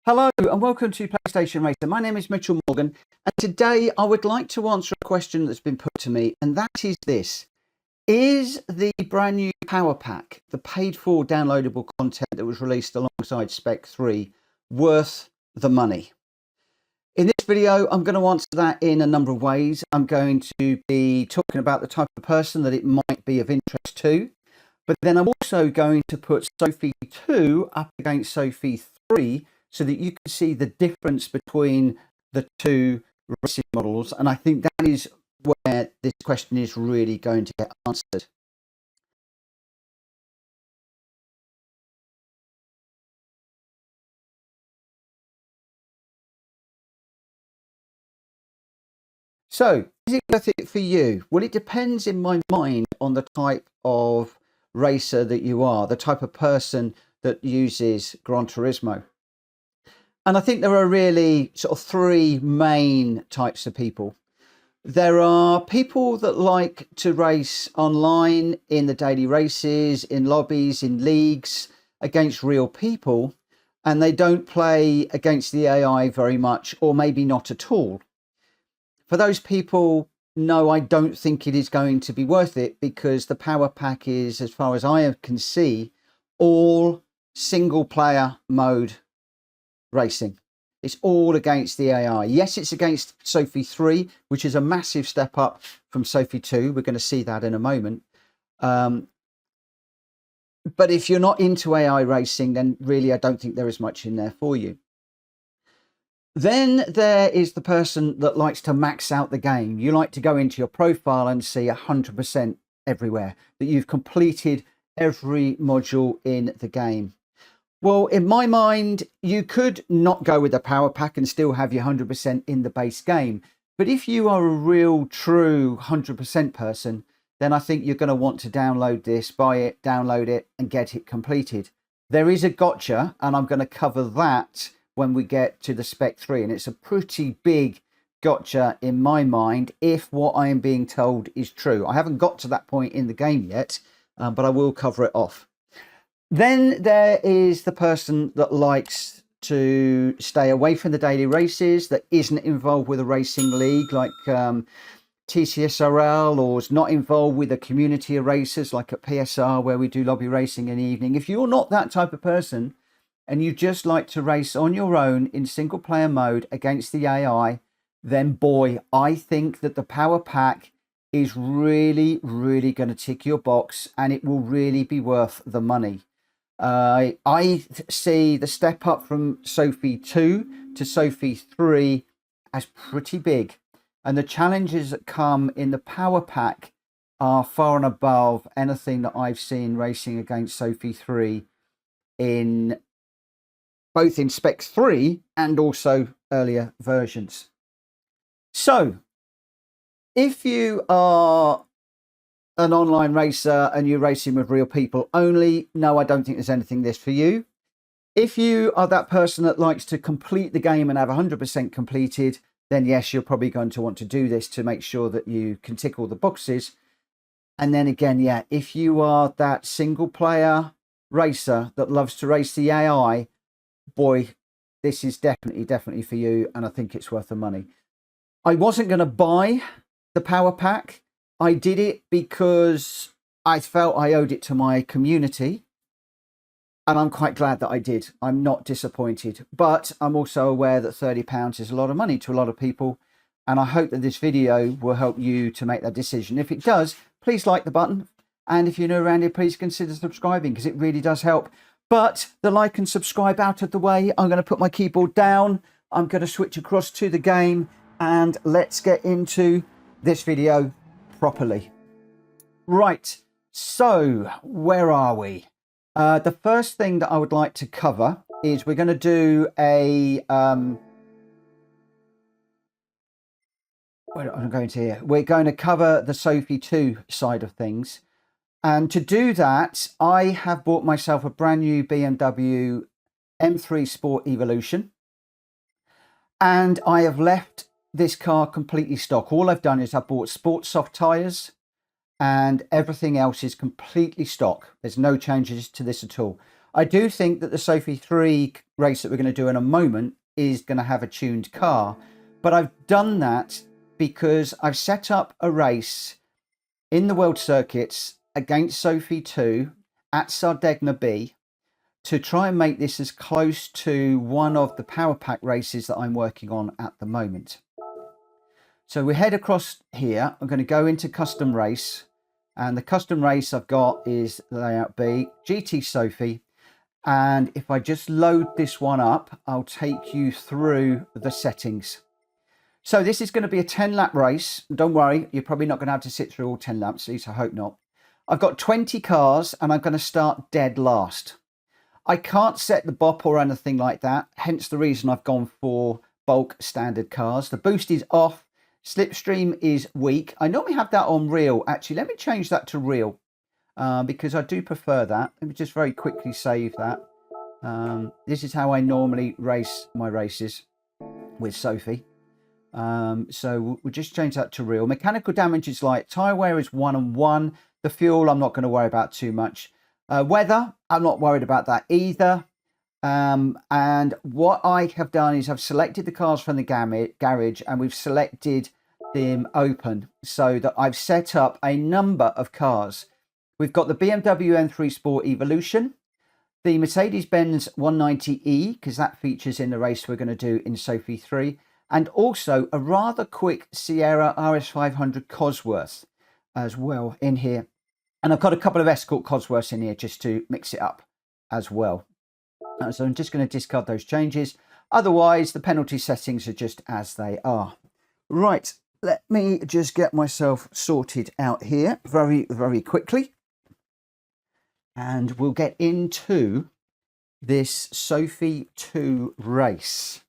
Hello and welcome to PlayStation Racer. My name is Mitchell Morgan and today I would like to answer a question that's been put to me, and that is this. Is the brand new Power Pack, the paid for downloadable content that was released alongside Spec III, worth the money? In this video, I'm going to answer that in a number of ways. I'm going to be talking about the type of person that it might be of interest to, but then I'm also going to put Sophy 2 up against Sophy 3 so that you can see the difference between the two racing models. And I think that is where this question is really going to get answered. So, is it worth it for you? Well, it depends in my mind on the type of racer that you are, the type of person that uses Gran Turismo. And I think there are really sort of three main types of people. There are people that like to race online in the daily races, in lobbies, in leagues, against real people, and they don't play against the AI very much, or maybe not at all. For those people, no, I don't think it is going to be worth it, because the Power Pack is, as far as I can see, all single player mode racing. It's all against the AI. Yes, it's against Sophy 3, which is a massive step up from Sophy 2. We're going to see that in a moment. But if you're not into AI racing, then really I don't think there is much in there for you. Then there is the person that likes to max out the game. You like to go into your profile and see 100% everywhere, that you've completed every module in the game. Well, in my mind, you could not go with the Power Pack and still have your 100% in the base game. But if you are a real, true 100% person, then I think you're going to want to download this, buy it, download it, and get it completed. There is a gotcha, and I'm going to cover that when we get to the Spec 3. And it's a pretty big gotcha in my mind, if what I am being told is true. I haven't got to that point in the game yet, but I will cover it off. Then there is the person that likes to stay away from the daily races, that isn't involved with a racing league like TCSRL, or is not involved with a community of racers like at PSR, where we do lobby racing in the evening. If you're not that type of person and you just like to race on your own in single player mode against the AI, then boy, I think that the Power Pack is really, really going to tick your box, and it will really be worth the money. I see the step up from Sophy 2 to Sophy 3 as pretty big, and the challenges that come in the Power Pack are far and above anything that I've seen racing against Sophy 3 in both in Spec 3 and also earlier versions. So if you are an online racer and you're racing with real people only, no, I don't think there's anything this for you. If you are that person that likes to complete the game and have 100% completed, then yes, you're probably going to want to do this to make sure that you can tick all the boxes. And then again, yeah, if you are that single player racer that loves to race the AI, boy, this is definitely for you, and I think it's worth the money. I wasn't going to buy the Power Pack. I did it because I felt I owed it to my community, and I'm quite glad that I did. I'm not disappointed, but I'm also aware that £30 is a lot of money to a lot of people, and I hope that this video will help you to make that decision. If it does, please like the button, and if you're new around here, please consider subscribing, because it really does help. But the like and subscribe out of the way, I'm going to put my keyboard down, I'm going to switch across to the game, and let's get into this video properly. Right, so where are we? The first thing that I would like to cover is we're going to do a where I'm going to here. We're going to cover the Sophy 2 side of things, and to do that I have bought myself a brand new BMW M3 Sport Evolution, and I have left this car completely stock. All I've done is I bought sport soft tires, and everything else is completely stock. There's no changes to this at all. I do think that the Sophy 3 race that we're going to do in a moment is going to have a tuned car, but I've done that because I've set up a race in the World Circuits against Sophy 2 at Sardegna B to try and make this as close to one of the Power Pack races that I'm working on at the moment. So we head across here. I'm going to go into custom race, and the custom race I've got is layout B, GT Sophy. And if I just load this one up, I'll take you through the settings. So this is going to be a 10-lap race. Don't worry, you're probably not going to have to sit through all 10 laps, at least I hope not. I've got 20 cars and I'm going to start dead last. I can't set the bop or anything like that, hence the reason I've gone for bulk standard cars. The boost is off, slipstream is weak. I normally have that on real. Actually, let me change that to real. Because I do prefer that. Let me just very quickly save that. This is how I normally race my races with Sophy. So we'll just change that to real. Mechanical damage is light. Tyre wear is 1 and 1. The fuel, I'm not going to worry about too much. Weather, I'm not worried about that either. And what I have done is I've selected the cars from the garage and we've selected them open so that I've set up a number of cars. We've got the BMW M3 Sport Evolution, the Mercedes-Benz 190E, because that features in the race we're going to do in Sophy 3, and also a rather quick Sierra RS500 Cosworth as well in here. And I've got a couple of Escort Cosworths in here just to mix it up as well. So I'm just going to discard those changes. Otherwise, the penalty settings are just as they are. Right, let me just get myself sorted out here very, very quickly. And we'll get into this Sophy 2 race.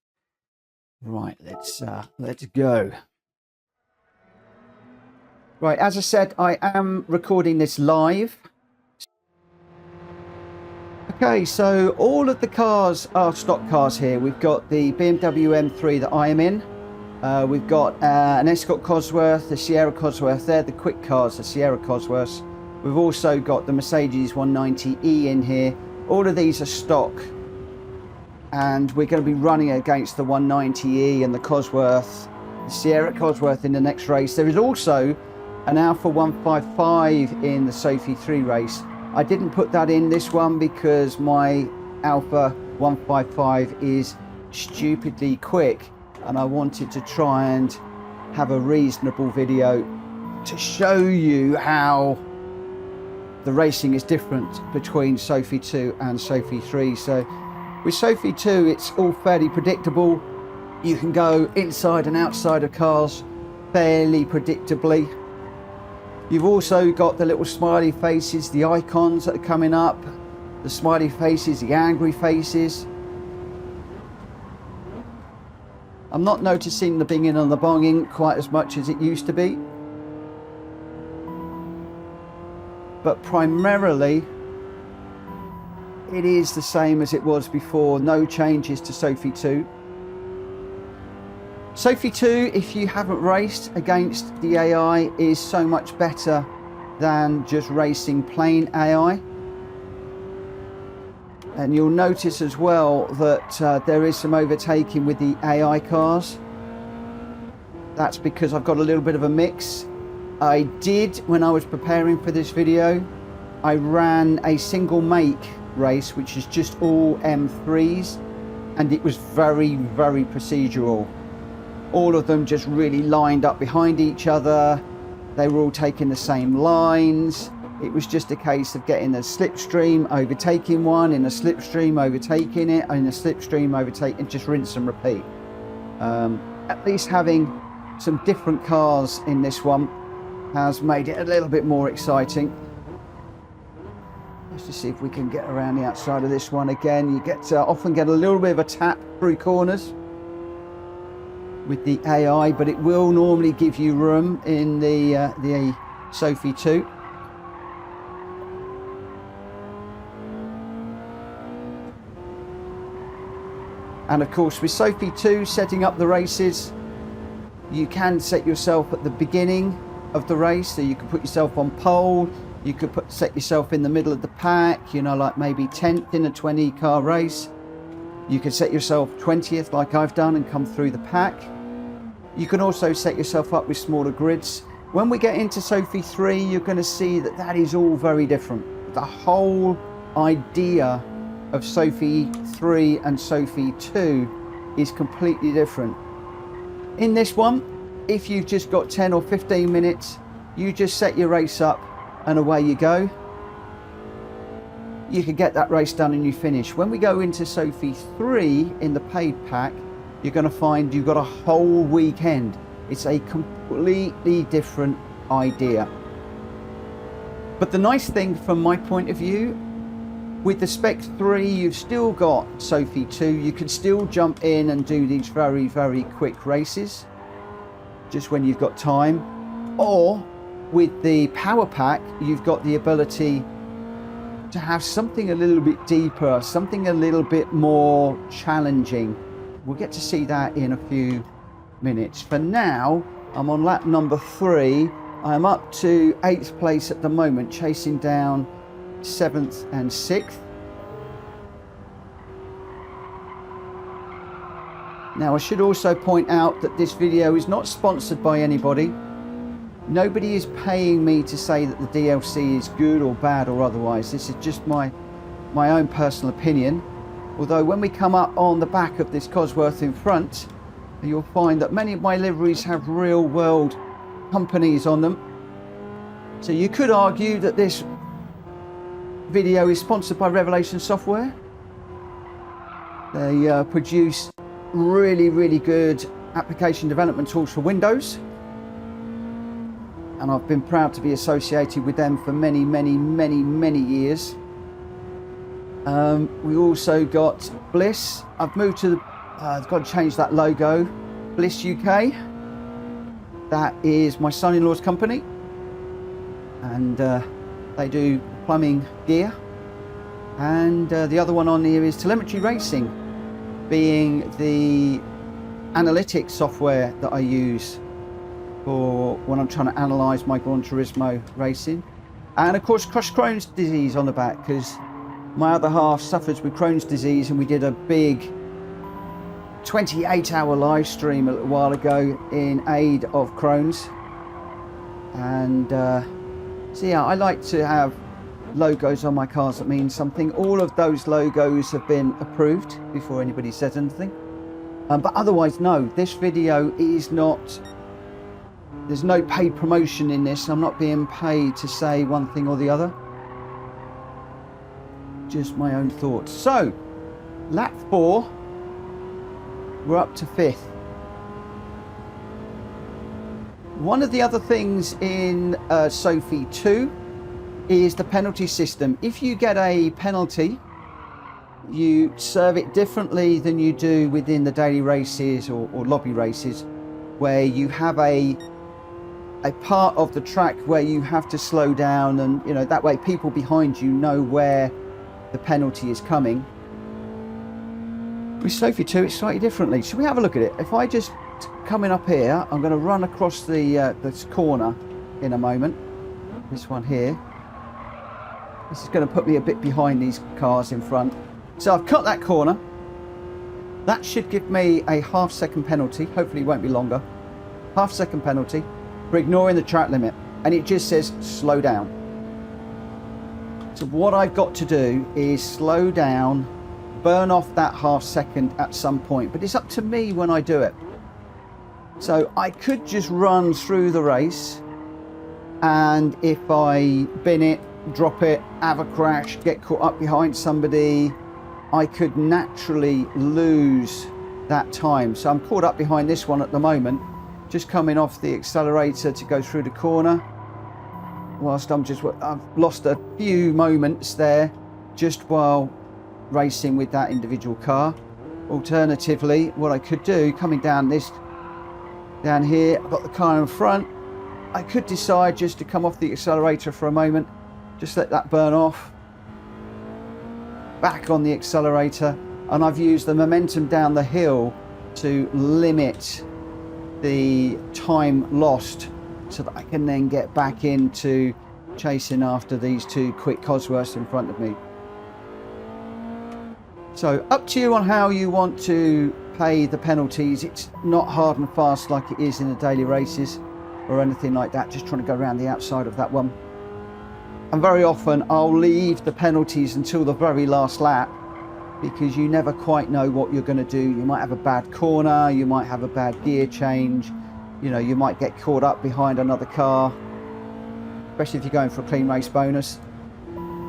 Right, let's go. Right, as I said, I am recording this live. Okay, so all of the cars are stock cars here. We've got the BMW M3 that I am in. We've got an Escort Cosworth, the Sierra Cosworth. They're the quick cars, the Sierra Cosworths. We've also got the Mercedes 190E in here. All of these are stock. And we're going to be running against the 190E and the Cosworth, the Sierra Cosworth in the next race. There is also an Alpha 155 in the Sophy 3 race. I didn't put that in this one because my Alpha 155 is stupidly quick. And I wanted to try and have a reasonable video to show you how the racing is different between Sophy 2 and Sophy 3. So with Sophy 2, it's all fairly predictable. You can go inside and outside of cars fairly predictably. You've also got the little smiley faces, the icons that are coming up, the smiley faces, the angry faces. I'm not noticing the binging and the bonging quite as much as it used to be. But primarily, it is the same as it was before. No changes to Sophy 2. Sophy 2, if you haven't raced against the AI, is so much better than just racing plain AI. And you'll notice as well that there is some overtaking with the AI cars. That's because I've got a little bit of a mix. I did, when I was preparing for this video, I ran a single make race, which is just all M3s, and it was very, very procedural. All of them just really lined up behind each other. They were all taking the same lines. It was just a case of getting a slipstream, overtaking one, in a slipstream, overtaking it, in a slipstream, overtaking, just rinse and repeat. At least having some different cars in this one has made it a little bit more exciting. Let's just see if we can get around the outside of this one again. You get often get a little bit of a tap through corners with the AI, but it will normally give you room in the Sophy 2. And of course, with Sophy 2 setting up the races, you can set yourself at the beginning of the race, so you can put yourself on pole, You could set yourself in the middle of the pack, you know, like maybe 10th in a 20 car race. You could set yourself 20th like I've done and come through the pack. You can also set yourself up with smaller grids. When we get into Sophy 3, you're going to see that that is all very different. The whole idea of Sophy 3 and Sophy 2 is completely different. In this one, if you've just got 10 or 15 minutes, you just set your race up and away you go. You can get that race done and you finish. When we go into Sophy 3 in the paid pack, you're going to find you've got a whole weekend. It's a completely different idea. But the nice thing from my point of view, with the Spec 3, you've still got Sophy 2. You can still jump in and do these very, very quick races, just when you've got time. Or with the Power Pack, you've got the ability to have something a little bit deeper, something a little bit more challenging. We'll get to see that in a few minutes. For now, I'm on lap number 3. I'm up to 8th place at the moment, chasing down 7th and 6th. Now, I should also point out that this video is not sponsored by anybody. Nobody is paying me to say that the DLC is good or bad or otherwise. This is just my own personal opinion. Although when we come up on the back of this Cosworth in front, you'll find that many of my liveries have real world companies on them. So you could argue that this video is sponsored by Revelation Software. They produce really, really good application development tools for Windows. And I've been proud to be associated with them for many, many, many, many years. We also got Bliss. I've moved to, I've got to change that logo. Bliss UK. That is my son-in-law's company. And they do plumbing gear. And the other one on here is Telemetry Racing, being the analytics software that I use for when I'm trying to analyze my Gran Turismo racing. And of course, Crohn's disease on the back, because my other half suffers with Crohn's disease, and we did a big 28-hour live stream a little while ago in aid of Crohn's. And so yeah, I like to have logos on my cars that mean something. All of those logos have been approved before anybody says anything. But otherwise, no, this video is not, there's no paid promotion in this. I'm not being paid to say one thing or the other. Just my own thoughts. So, lap 4, we're up to 5th. One of the other things in Sophy 2 is the penalty system. If you get a penalty, you serve it differently than you do within the daily races or lobby races, where you have a part of the track where you have to slow down, and you know, that way people behind you know where the penalty is coming. With Sophy 2, it's slightly differently. Should we have a look at it? If I just coming up here, I'm going to run across this corner in a moment. This one here. This is going to put me a bit behind these cars in front. So I've cut that corner. That should give me a half-second penalty. Hopefully it won't be longer. Half-second penalty for ignoring the track limit. And it just says slow down. So what I've got to do is slow down, burn off that half-second at some point. But it's up to me when I do it. So I could just run through the race, and if I bin it, drop it, have a crash, get caught up behind somebody, I could naturally lose that time. So I'm caught up behind this one at the moment, just coming off the accelerator to go through the corner, whilst I've lost a few moments there just while racing with that individual car. Alternatively, what I could do, coming down here, I've got the car in front, I could decide just to come off the accelerator for a moment, just let that burn off, back on the accelerator, and I've used the momentum down the hill to limit the time lost so that I can then get back into chasing after these two quick Cosworths in front of me. So up to you on how you want to pay the penalties. It's not hard and fast like it is in the daily races or anything like that. Just trying to go around the outside of that one. And very often I'll leave the penalties until the very last lap, because you never quite know what you're going to do. You might have a bad corner, you might have a bad gear change, you know, you might get caught up behind another car, especially if you're going for a clean race bonus,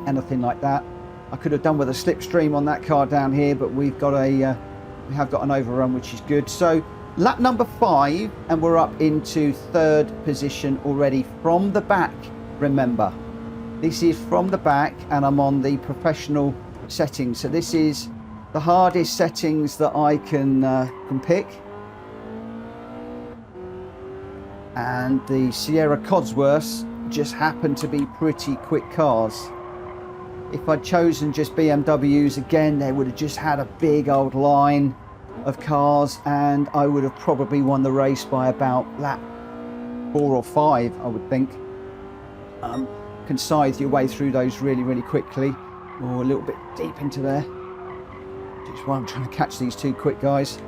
anything like that. I could have done with a slipstream on that car down here, but we have got an overrun, which is good. So lap number 5, and we're up into 3rd position already from the back. Remember, this is from the back, and I'm on the professional settings. So this is the hardest settings that I can pick. And the Sierra Cosworths just happen to be pretty quick cars. If I'd chosen just BMWs, again, they would have just had a big old line of cars, and I would have probably won the race by about lap 4 or 5, I would think. Can scythe your way through those really, really quickly. Or a little bit deep into there. Just while I'm trying to catch these two quick guys.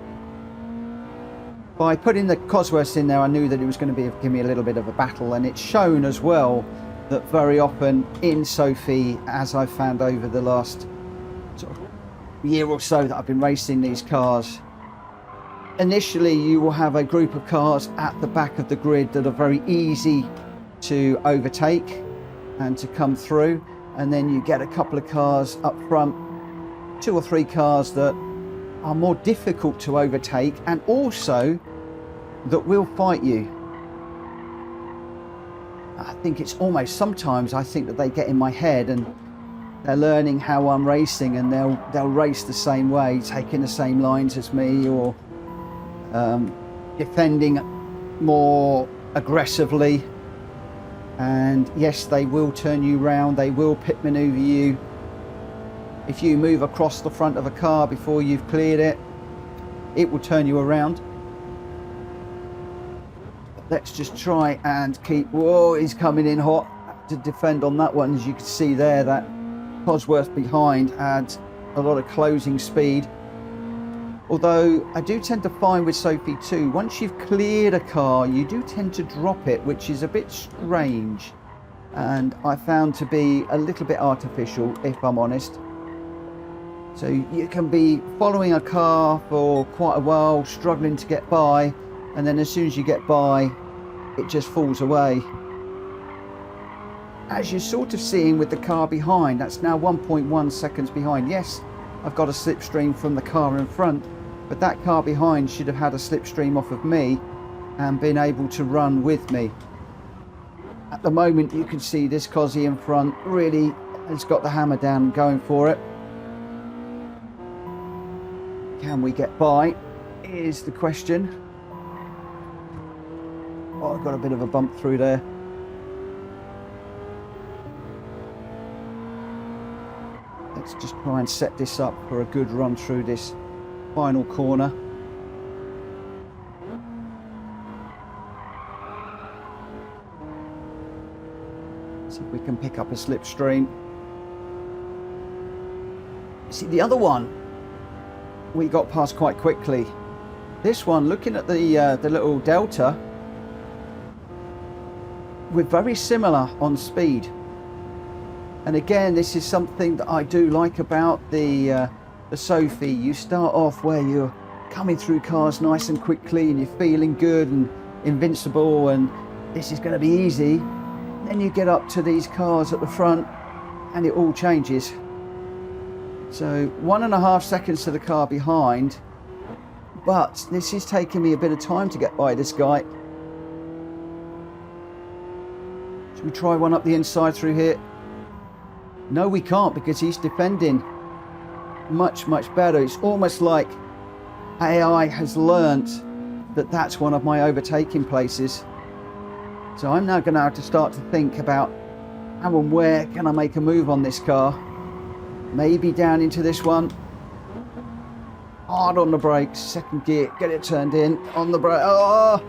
By putting the Cosworths in there, I knew that it was going to give me a little bit of a battle, and it's shown as well that very often in Sophy, as I've found over the last sort of year or so that I've been racing these cars, initially you will have a group of cars at the back of the grid that are very easy to overtake and to come through, and then you get a couple of cars up front, 2 or 3 cars that are more difficult to overtake, and also that will fight you. I think it's almost, sometimes I think that they get in my head and they're learning how I'm racing, and they'll race the same way, taking the same lines as me, or defending more aggressively. And yes, they will turn you round, they will pit maneuver you. If you move across the front of a car before you've cleared it, it will turn you around. Let's just try and keep, whoa, he's coming in hot to defend on that one. As you can see there, that Cosworth behind adds a lot of closing speed. Although I do tend to find with Sophy too, once you've cleared a car, you do tend to drop it, which is a bit strange, and I found to be a little bit artificial, if I'm honest. So you can be following a car for quite a while, struggling to get by, and then as soon as you get by, it just falls away. As you're sort of seeing with the car behind, that's now 1.1 seconds behind. Yes, I've got a slipstream from the car in front, but that car behind should have had a slipstream off of me and been able to run with me. At the moment, you can see this Cosy in front really has got the hammer down and going for it. Can we get by is the question. Oh, I've got a bit of a bump through there. Let's just try and set this up for a good run through this final corner. See if we can pick up a slipstream. See, the other one we got past quite quickly. This one, looking at the little delta, we're very similar on speed. And again, this is something that I do like about the Sophy. You start off where you're coming through cars nice and quickly and you're feeling good and invincible and this is going to be easy. Then you get up to these cars at the front and it all changes. So 1.5 seconds to the car behind, but this is taking me a bit of time to get by this guy. Should we try one up the inside through here? No, we can't, because he's defending much better. It's almost like AI has learnt that that's one of my overtaking places. So I'm now going to have to start to think about how and where can I make a move on this car. Maybe down into this one. Hard on the brakes, second gear, get it turned in, on the brake. Oh!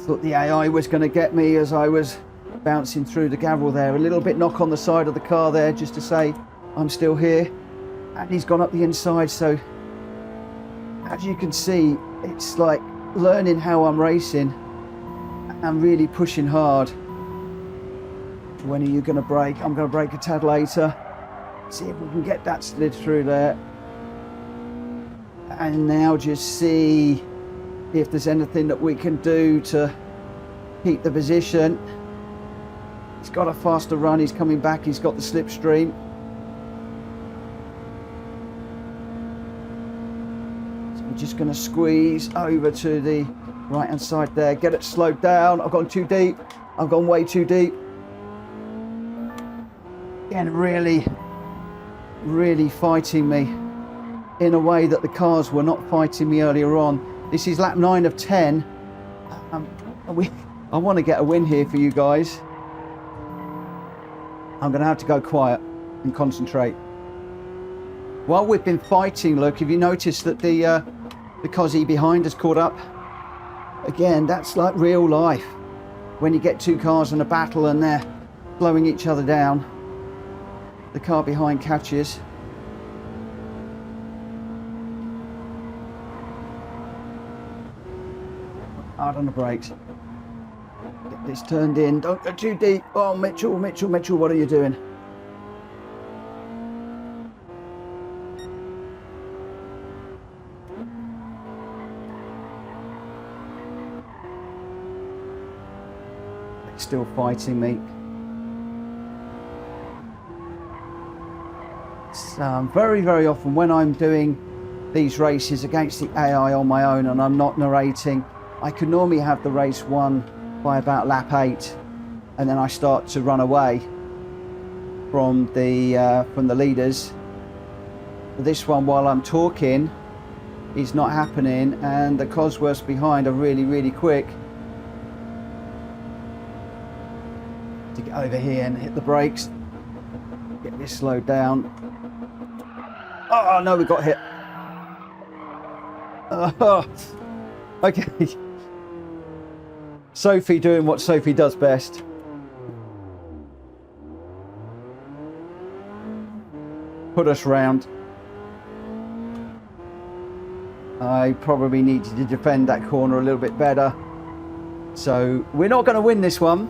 Thought the AI was going to get me as I was bouncing through the gravel there. A little bit knock on the side of the car there just to say I'm still here. And he's gone up the inside, so as you can see, it's like learning how I'm racing. I'm really pushing hard. When are you going to brake? I'm going to brake a tad later. See if we can get that slid through there. And now just see if there's anything that we can do to keep the position. He's got a faster run, he's coming back, he's got the slipstream. So we're just going to squeeze over to the right hand side there, get it slowed down. I've gone too deep, I've gone way too deep. Again, really fighting me in a way that the cars were not fighting me earlier on. This is lap 9 of 10. I want to get a win here for you guys. I'm going to have to go quiet and concentrate. While we've been fighting, look, have you noticed that the Cozzy behind has caught up? Again, that's like real life. When you get two cars in a battle and they're blowing each other down, the car behind catches. Hard on the brakes. Get this turned in. Don't go too deep. Oh, Mitchell, what are you doing? It's still fighting me. So very often when I'm doing these races against the AI on my own and I'm not narrating, I can normally have the race won by about lap 8, and then I start to run away from the leaders. This one, while I'm talking, is not happening, and the Cosworths behind are really quick to get over here and hit the brakes, get this slowed down. Oh no, we got hit. Okay. Sophie doing what Sophie does best. Put us round. I probably needed to defend that corner a little bit better. So we're not going to win this one.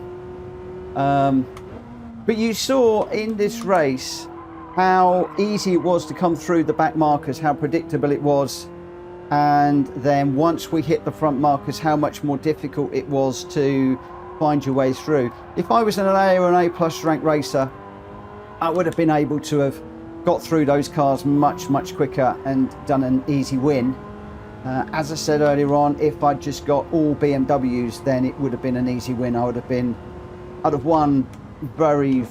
But you saw in this race how easy it was to come through the back markers, how predictable it was. And then once we hit the front markers, how much more difficult it was to find your way through. If I was an A or an A plus rank racer, I would have been able to have got through those cars much quicker and done an easy win. As I said earlier on, if I'd just got all BMWs, then it would have been an easy win. I'd have won very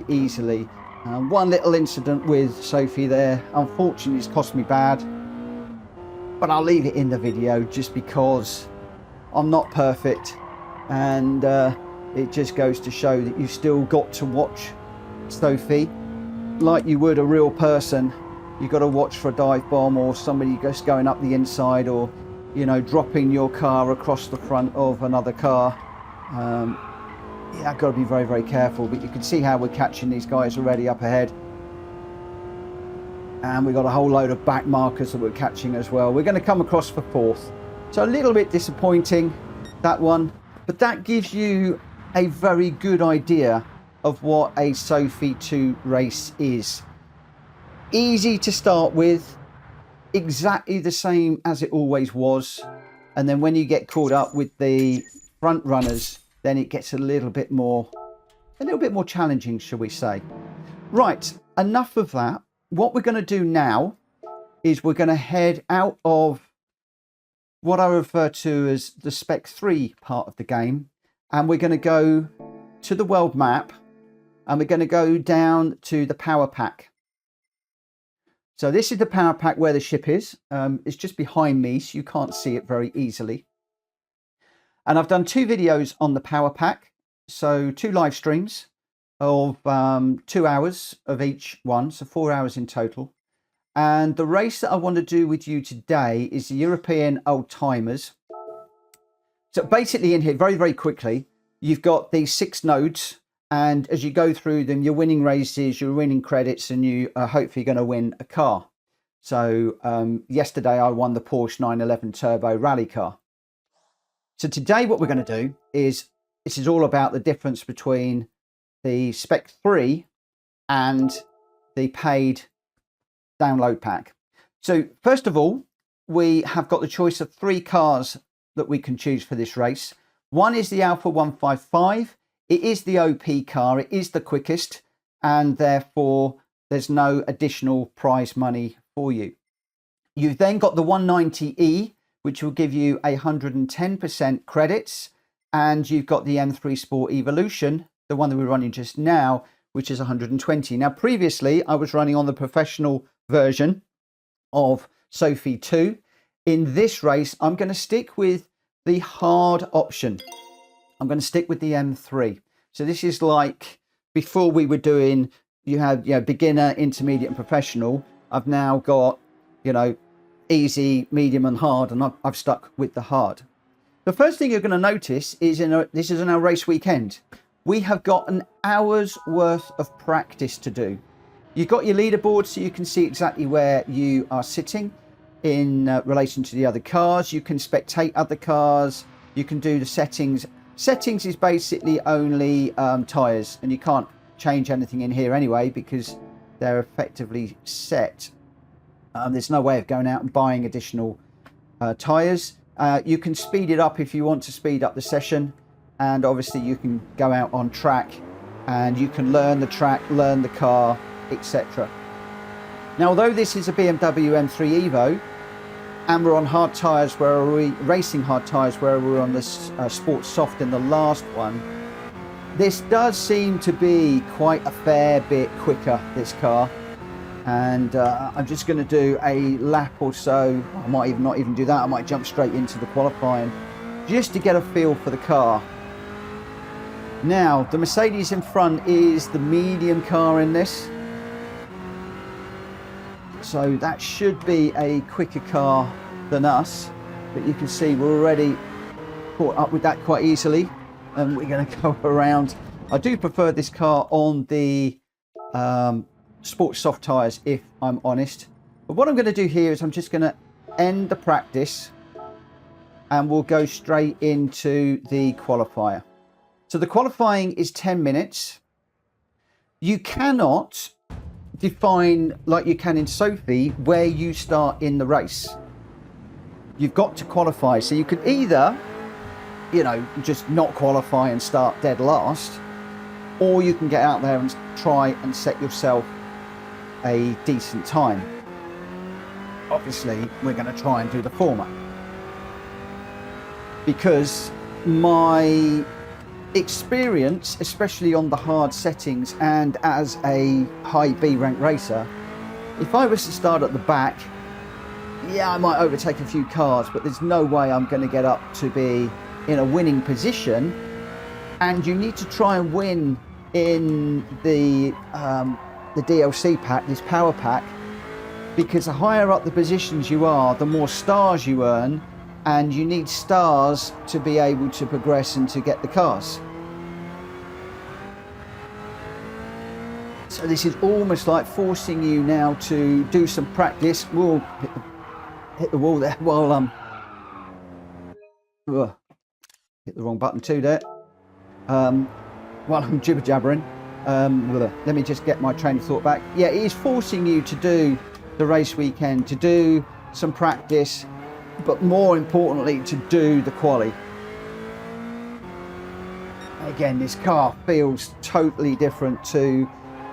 easily. One little incident with Sophie there, unfortunately, it's cost me bad. But I'll leave it in the video just because I'm not perfect, and it just goes to show that you've still got to watch Sophie like you would a real person. You've got to watch for a dive bomb or somebody just going up the inside, or dropping your car across the front of another car. Yeah, I've got to be very careful, but you can see how we're catching these guys already up ahead. And we've got a whole load of back markers that we're catching as well. We're going to come across for 4th. So a little bit disappointing, that one. But that gives you a very good idea of what a Sophie 2 race is. Easy to start with. Exactly the same as it always was. And then when you get caught up with the front runners, then it gets a little bit more challenging, shall we say. Right, enough of that. What we're going to do now is we're going to head out of what I refer to as the Spec III part of the game, and we're going to go to the world map, and we're going to go down to the Power Pack. So this is the Power Pack where the ship is. It's just behind me, so you can't see it very easily. And I've done 2 videos on the Power Pack, so 2 live streams of 2 hours of each one, so 4 hours in total. And the race that I want to do with you today is the European Old Timers. So basically in here, very, very quickly, you've got these 6 nodes. And as you go through them, you're winning races, you're winning credits, and you are hopefully going to win a car. So yesterday I won the Porsche 911 Turbo Rally car. So today what we're going to do is, this is all about the difference between the Spec III and the paid download pack. So first of all, we have got the choice of 3 cars that we can choose for this race. One is the Alpha 155. It is the OP car. It is the quickest, and therefore there's no additional prize money for you. You've then got the 190E, which will give you 110% credits, and you've got the M3 Sport Evolution, the one that we're running just now, which is 120. Now, previously, I was running on the professional version of Sophy 2. In this race, I'm going to stick with the hard option. I'm going to stick with the M3. So this is like before we were doing, you had, beginner, intermediate and professional. I've now got, easy, medium and hard, and I've stuck with the hard. The first thing you're going to notice is this is in our race weekend. We have got an hour's worth of practice to do. You've got your leaderboard so you can see exactly where you are sitting in relation to the other cars. You can spectate other cars. You can do the settings. Settings is basically only tyres, and you can't change anything in here anyway because they're effectively set. There's no way of going out and buying additional tyres. You can speed it up if you want to speed up the session, and obviously you can go out on track and you can learn the track, learn the car, etc. Now, although this is a BMW M3 Evo and we're on hard tyres, where we racing hard tyres where we were on this sports soft in the last one, this does seem to be quite a fair bit quicker, this car. And I'm just going to do a lap or so. I might not even do that. I might jump straight into the qualifying just to get a feel for the car. Now, the Mercedes in front is the medium car in this. So that should be a quicker car than us. But you can see we're already caught up with that quite easily. And we're going to go around. I do prefer this car on the sports soft tyres, if I'm honest. But what I'm going to do here is I'm just going to end the practice and we'll go straight into the qualifier. So the qualifying is 10 minutes. You cannot define, like you can in Sophy, where you start in the race. You've got to qualify. So you could either, just not qualify and start dead last, or you can get out there and try and set yourself a decent time. Obviously, we're going to try and do the former, because my experience, especially on the hard settings and as a high B rank racer, if I was to start at the back, yeah, I might overtake a few cars, but there's no way I'm going to get up to be in a winning position. And you need to try and win in the DLC pack, this power pack, because the higher up the positions you are, the more stars you earn, and you need stars to be able to progress and to get the cars. So this is almost like forcing you now to do some practice. We'll hit the wall there while hit the wrong button too there. While I'm jibber jabbering. Let me just get my train of thought back. Yeah, it is forcing you to do the race weekend, to do some practice, but more importantly, to do the quali. Again, this car feels totally different to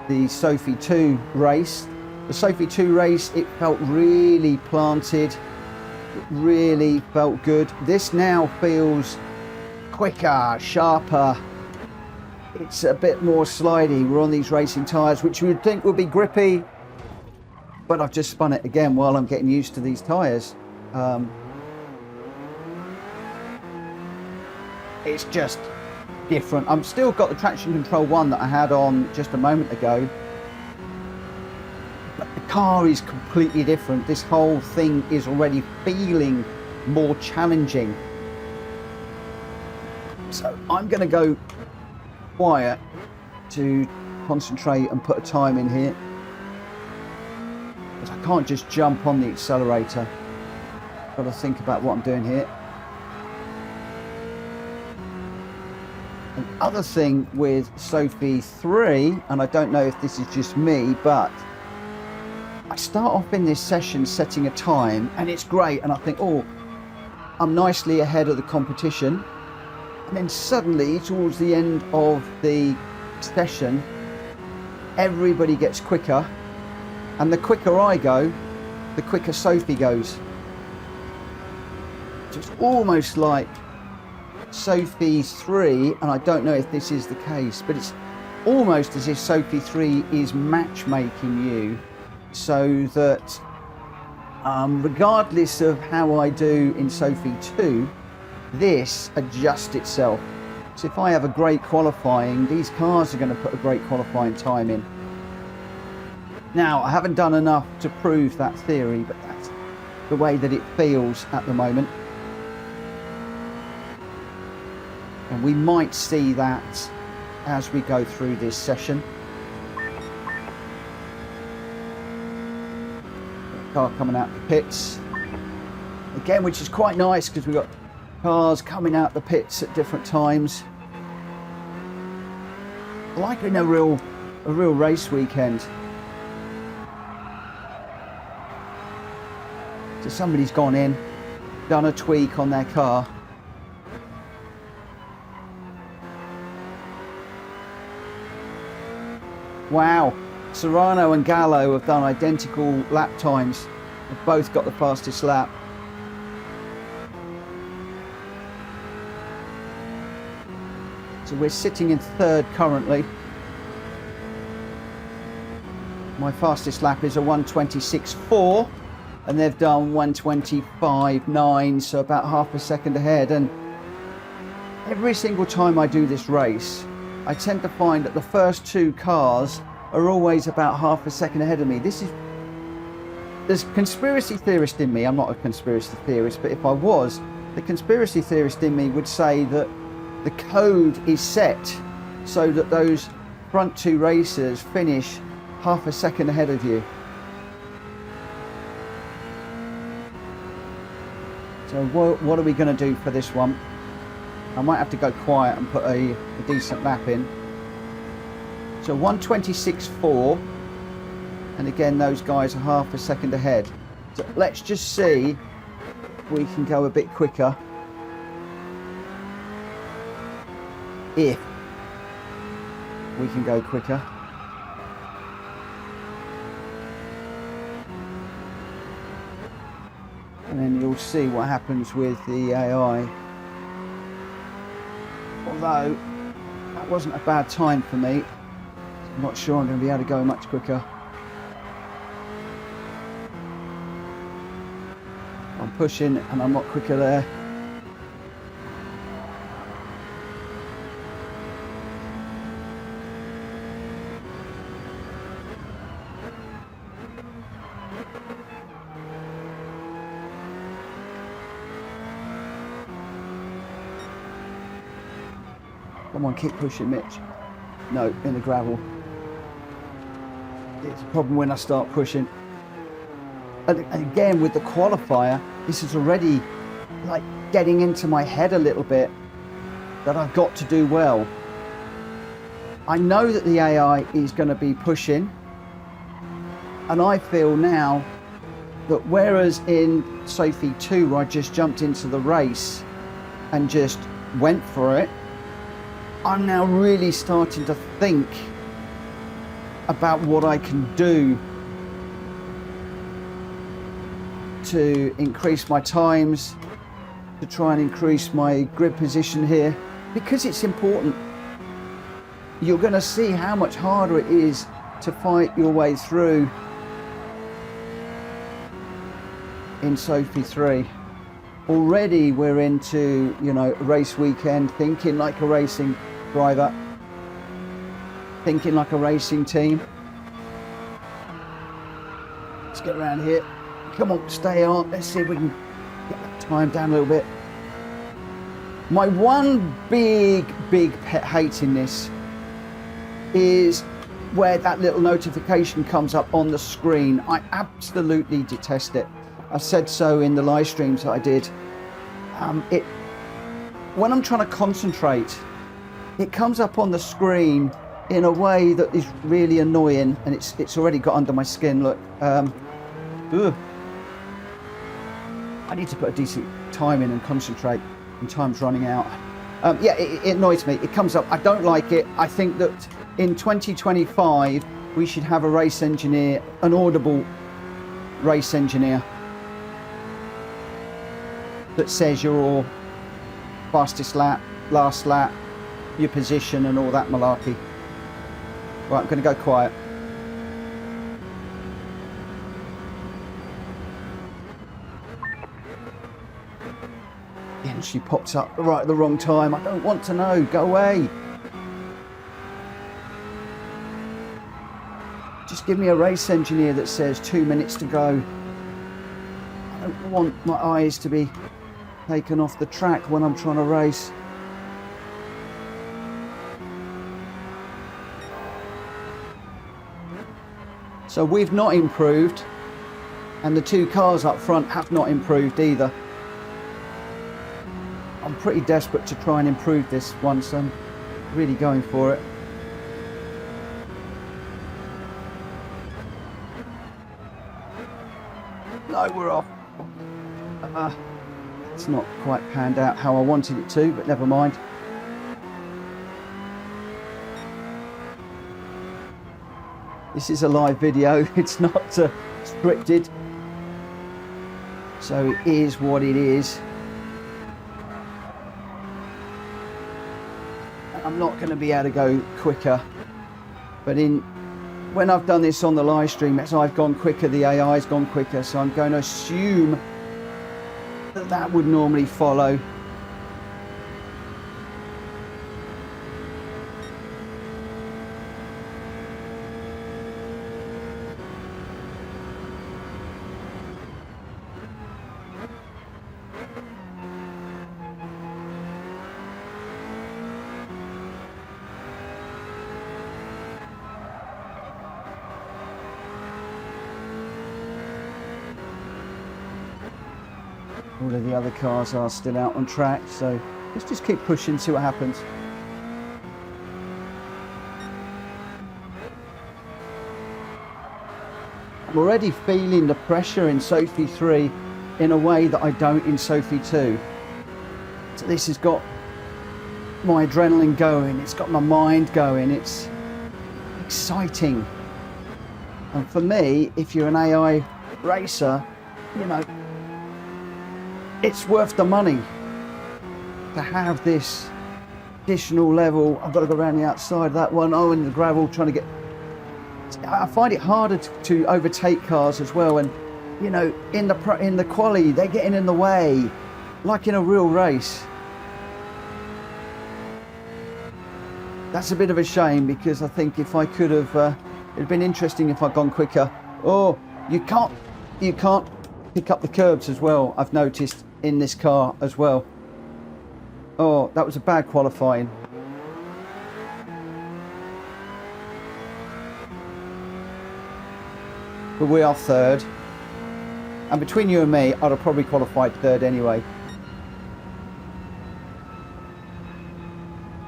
the Sophy 2 race. The Sophy 2 race, it felt really planted. It really felt good. This now feels quicker, sharper. It's a bit more slidey. We're on these racing tyres, which you would think would be grippy, but I've just spun it again while I'm getting used to these tyres. It's just different. I've still got the traction control one that I had on just a moment ago, but the car is completely different. This whole thing is already feeling more challenging. So I'm going to go quiet to concentrate and put a time in here, because I can't just jump on the accelerator. Got to think about what I'm doing here. Another thing with Sophy 3, and I don't know if this is just me, but I start off in this session setting a time and it's great, and I think, oh, I'm nicely ahead of the competition, and then suddenly towards the end of the session everybody gets quicker, and the quicker I go, the quicker Sophy goes. So it's almost like Sophy 3, and I don't know if this is the case, but it's almost as if Sophy 3 is matchmaking you, so that regardless of how I do in Sophy 2, this adjusts itself. So if I have a great qualifying, these cars are going to put a great qualifying time in. Now, I haven't done enough to prove that theory, but that's the way that it feels at the moment. And we might see that as we go through this session. Car coming out the pits again, which is quite nice because we've got cars coming out the pits at different times. I like in a real race weekend. So somebody's gone in, done a tweak on their car. Wow, Serrano and Gallo have done identical lap times. They've both got the fastest lap. So we're sitting in third currently. My fastest lap is a 1:26.4, and they've done 1:25.9, so about half a second ahead. And every single time I do this race, I tend to find that the first two cars are always about half a second ahead of me. There's a conspiracy theorist in me. I'm not a conspiracy theorist, but if I was, the conspiracy theorist in me would say that the code is set so that those front two racers finish half a second ahead of you. So what are we going to do for this one? I might have to go quiet and put a decent lap in. So 1:26.4, and again those guys are half a second ahead. So let's just see if we can go a bit quicker. If we can go quicker. And then you'll see what happens with the AI. Although that wasn't a bad time for me, I'm not sure I'm going to be able to go much quicker. I'm pushing and I'm not quicker there. Come on, keep pushing, Mitch. No, in the gravel. It's a problem when I start pushing. And again, with the qualifier, this is already like getting into my head a little bit that I've got to do well. I know that the AI is going to be pushing, and I feel now that whereas in Sophy 2 where I just jumped into the race and just went for it, I'm now really starting to think about what I can do to increase my times, to try and increase my grid position here, because it's important. You're going to see how much harder it is to fight your way through in Sophy 3. Already we're into, you know, race weekend, thinking like a racing driver, thinking like a racing team. Let's get around here. Come on, stay on. Let's see if we can get that time down a little bit. My one big pet hate in this is where that little notification comes up on the screen. I absolutely detest it. I said so in the live streams that I did. When I'm trying to concentrate, it comes up on the screen in a way that is really annoying, and it's already got under my skin. Look, ugh. I need to put a decent time in and concentrate, and time's running out. Yeah, it annoys me. It comes up. I don't like it. I think that in 2025 we should have a race engineer, an audible race engineer, that says your fastest lap, last lap, your position, and all that malarkey. Right, I'm going to go quiet. And she pops up right at the wrong time. I don't want to know. Go away. Just give me a race engineer that says 2 minutes to go. I don't want my eyes to be taken off the track when I'm trying to race. So we've not improved, and the two cars up front have not improved either. I'm pretty desperate to try and improve this one, so I'm really going for it. No, we're off. It's not quite panned out how I wanted it to, but never mind. This is a live video, it's not scripted, so it is what it is. I'm not going to be able to go quicker, but when I've done this on the live stream, as I've gone quicker, the AI's gone quicker, so I'm going to assume that that would normally follow. All of the other cars are still out on track, so let's just keep pushing, see what happens. I'm already feeling the pressure in Sophy 3 in a way that I don't in Sophy 2. So this has got my adrenaline going, it's got my mind going, it's exciting. And for me, if you're an AI racer, you know, it's worth the money to have this additional level. I've got to go around the outside of that one. Oh, and the gravel, trying to get... I find it harder to overtake cars as well. And, you know, in the quali, they're getting in the way, like in a real race. That's a bit of a shame, because I think if I could have... it'd been interesting if I'd gone quicker. Oh, you can't pick up the curbs as well, I've noticed in this car as well. Oh, that was a bad qualifying. But we are third. And between you and me, I'd have probably qualified third anyway.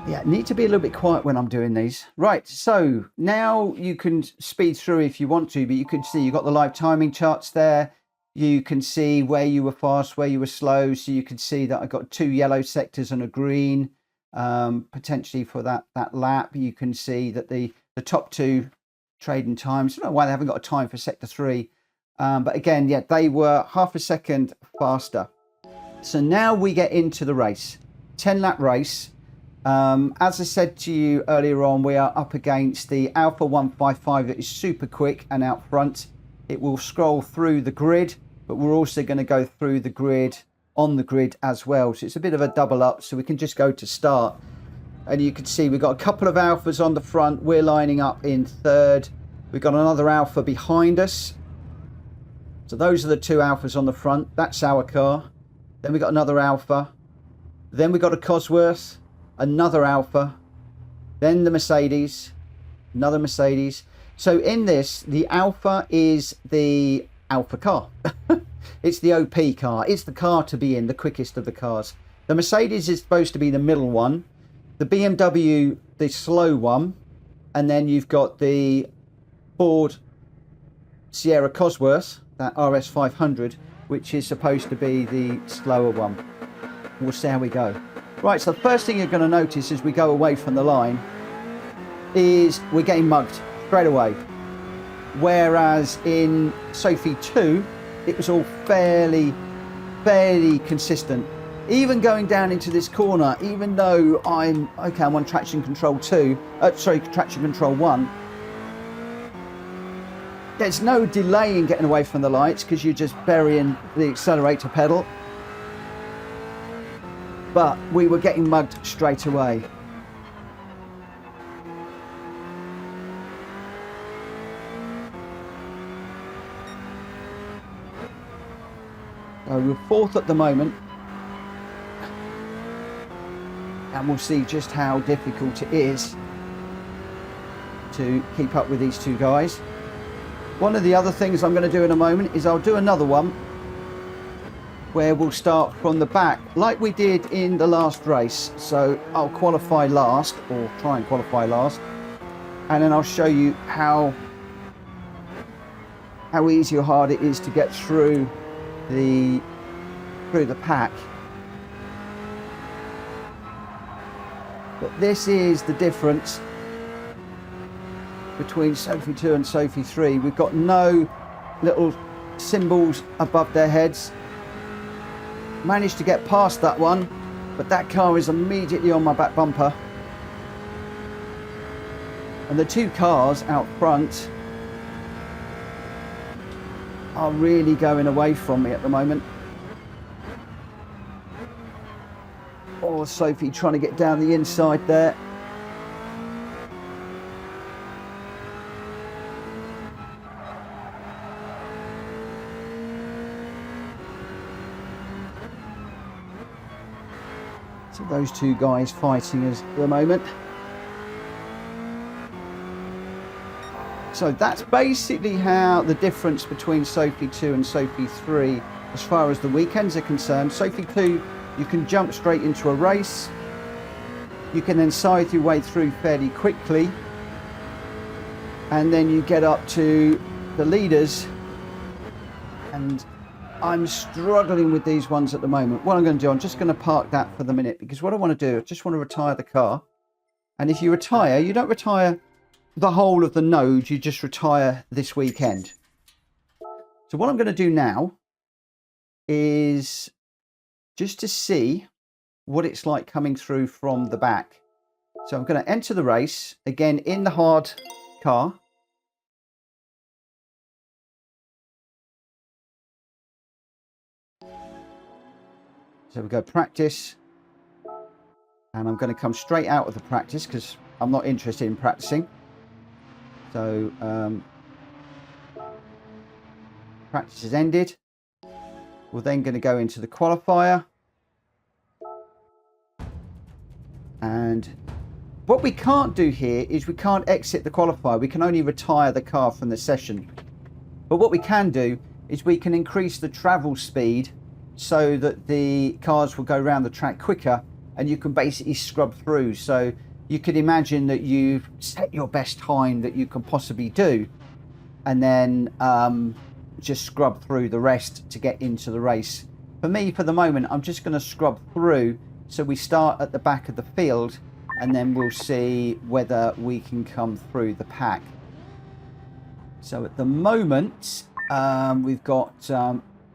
Yeah, need to be a little bit quiet when I'm doing these. Right, so now you can speed through if you want to, but you can see you've got the live timing charts there. You can see where you were fast, where you were slow. So you can see that I got 2 yellow sectors and a green, potentially for that lap. You can see that the top 2 trading times. I don't know why they haven't got a time for sector 3. But again, yeah, they were half a second faster. So now we get into the race. 10-lap race. As I said to you earlier on, we are up against the Alpha 155 that is super quick and out front. It will scroll through the grid, but we're also going to go through the grid on the grid as well. So it's a bit of a double up, so we can just go to start. And you can see we've got a couple of Alphas on the front. We're lining up in third. We've got another Alpha behind us. So those are the 2 Alphas on the front. That's our car. Then we've got another Alpha. Then we got a Cosworth, another Alpha, then the Mercedes, another Mercedes. So in this, the Alpha is the Alpha car. It's the OP car. It's the car to be in, the quickest of the cars. The Mercedes is supposed to be the middle one. The BMW, the slow one. And then you've got the Ford Sierra Cosworth, that RS500, which is supposed to be the slower one. We'll see how we go. Right, so the first thing you're going to notice as we go away from the line is we're getting mugged straight away. Whereas in Sophy 2, it was all fairly consistent. Even going down into this corner, even though I'm on traction control 2, traction control 1, there's no delay in getting away from the lights because you're just burying the accelerator pedal. But we were getting mugged straight away. So we're fourth at the moment. And we'll see just how difficult it is to keep up with these two guys. One of the other things I'm going to do in a moment is I'll do another one where we'll start from the back like we did in the last race. So I'll qualify last, or try and qualify last, and then I'll show you how easy or hard it is to get through the pack. But this is the difference between Sophy 2 and Sophy 3. We've got no little symbols above their heads. Managed to get past that one, but that car is immediately on my back bumper. And the two cars out front are really going away from me at the moment. Oh, Sophy trying to get down the inside there. So those two guys fighting us at the moment. So that's basically how the difference between Sophy 2 and Sophy 3 as far as the weekends are concerned. Sophy 2, you can jump straight into a race. You can then scythe your way through fairly quickly. And then you get up to the leaders. And I'm struggling with these ones at the moment. What I'm going to do, I'm just going to park that for the minute, because what I want to do, I just want to retire the car. And if you retire, you don't retire the whole of the node, you just retire this weekend. So what I'm going to do now is just to see what it's like coming through from the back. So I'm going to enter the race again in the hard car. So we go practice, and I'm going to come straight out of the practice because I'm not interested in practicing. So practice is ended. We're then going to go into the qualifier. And what we can't do here is we can't exit the qualifier. We can only retire the car from the session. But what we can do is we can increase the travel speed so that the cars will go around the track quicker, and you can basically scrub through. So you could imagine that you've set your best time that you can possibly do, and then just scrub through the rest to get into the race. For me, for the moment, I'm just going to scrub through. So we start at the back of the field, and then we'll see whether we can come through the pack. So at the moment, we've got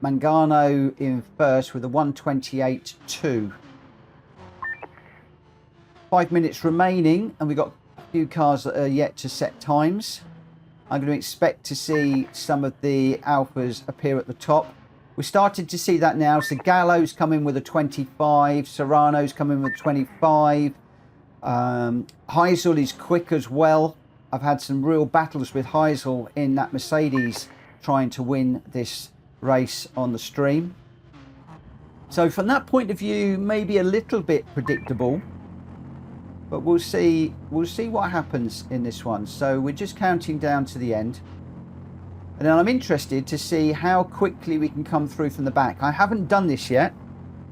Mangano in first with a 1:28.2. 5 minutes remaining, and we've got a few cars that are yet to set times. I'm going to expect to see some of the Alphas appear at the top. We're starting to see that now. So Gallo's coming with a 25, Serrano's coming with a 25. Heisel is quick as well. I've had some real battles with Heisel in that Mercedes trying to win this race on the stream. So from that point of view, maybe a little bit predictable, but we'll see what happens in this one. So we're just counting down to the end. And then I'm interested to see how quickly we can come through from the back. I haven't done this yet.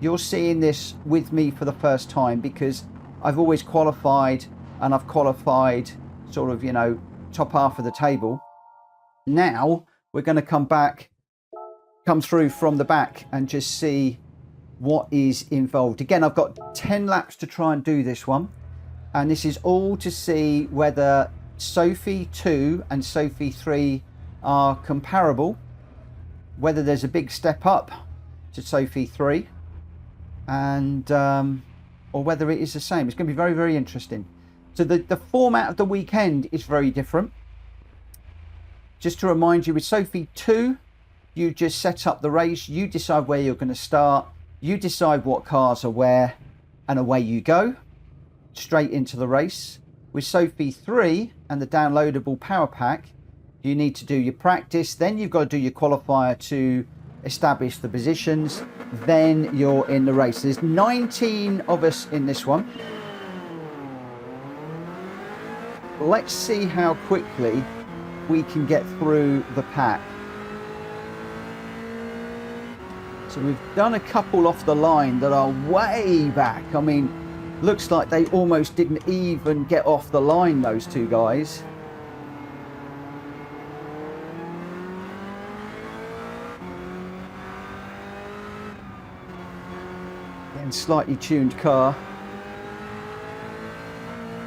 You're seeing this with me for the first time because I've always qualified, and I've qualified sort of, you know, top half of the table. Now we're going to come through from the back and just see what is involved. Again, I've got 10 laps to try and do this one. And this is all to see whether Sophy 2 and Sophy 3 are comparable, whether there's a big step up to Sophy 3, and or whether it is the same. It's going to be very, very interesting. So the format of the weekend is very different. Just to remind you, with Sophy 2, you just set up the race, you decide where you're going to start, you decide what cars are where, and away you go, straight into the race. With Sophy 3 and the downloadable Power Pack, you need to do your practice, then you've got to do your qualifier to establish the positions, then you're in the race. There's 19 of us in this one. Let's see how quickly we can get through the pack. So we've done a couple off the line that are way back. I mean, looks like they almost didn't even get off the line, those two guys. And slightly tuned car.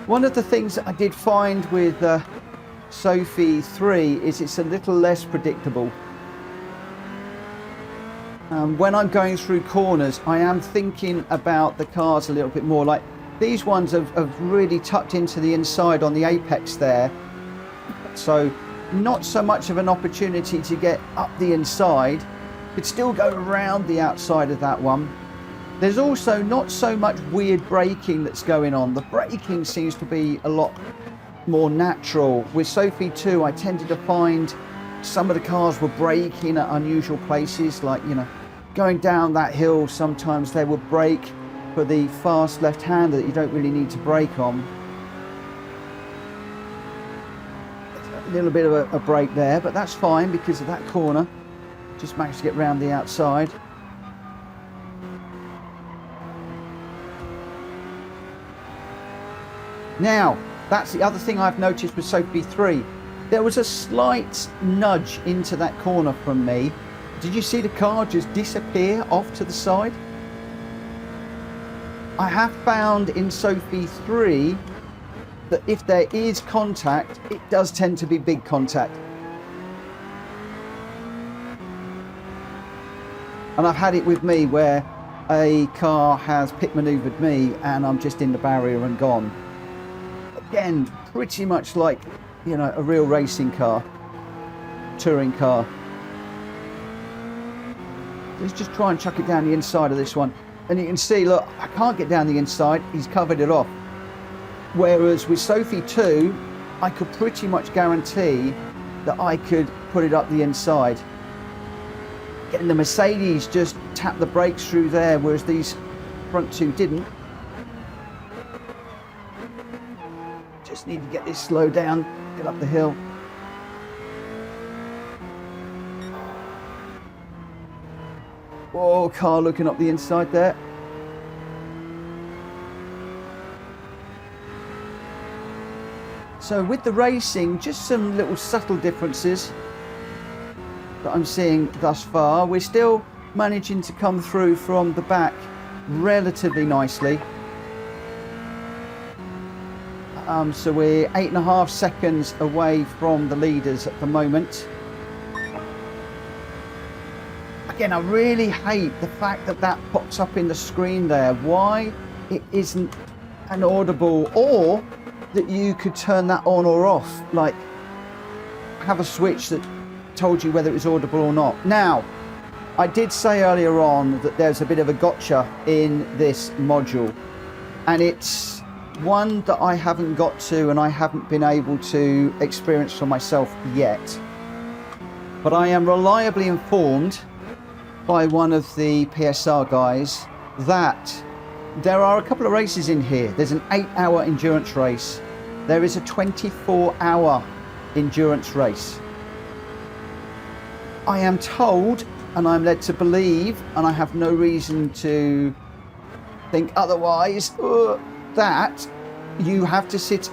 One of the things that I did find with Sophy 3 is it's a little less predictable. When I'm going through corners, I am thinking about the cars a little bit more. Like these ones have really tucked into the inside on the apex there. So not so much of an opportunity to get up the inside. Could still go around the outside of that one. There's also not so much weird braking that's going on. The braking seems to be a lot more natural. With Sophy 2, I tended to find some of the cars were braking at unusual places, like, you know, going down that hill, sometimes they would brake for the fast left-hander that you don't really need to brake on. A little bit of a brake there, but that's fine because of that corner. Just managed to get round the outside. Now, that's the other thing I've noticed with Sophy 3. There was a slight nudge into that corner from me. Did you see the car just disappear off to the side? I have found in Sophy 3 that if there is contact, it does tend to be big contact. And I've had it with me where a car has pit maneuvered me and I'm just in the barrier and gone. Again, pretty much like, you know, a real racing car, touring car. Let's just try and chuck it down the inside of this one. And you can see, look, I can't get down the inside. He's covered it off. Whereas with Sophy 2, I could pretty much guarantee that I could put it up the inside. Getting the Mercedes just tap the brakes through there, whereas these front two didn't. Just need to get this slowed down, get up the hill. Whoa, car looking up the inside there. So with the racing, just some little subtle differences that I'm seeing thus far. We're still managing to come through from the back relatively nicely. So we're 8.5 seconds away from the leaders at the moment. Again, I really hate the fact that that pops up in the screen there. Why it isn't an audible, or that you could turn that on or off, like have a switch that told you whether it was audible or not. Now, I did say earlier on that there's a bit of a gotcha in this module, and it's one that I haven't got to and I haven't been able to experience for myself yet. But I am reliably informed by one of the PSR guys that there are a couple of races in here. There's an 8-hour endurance race. There is a 24-hour endurance race. I am told, and I'm led to believe, and I have no reason to think otherwise, that you have to sit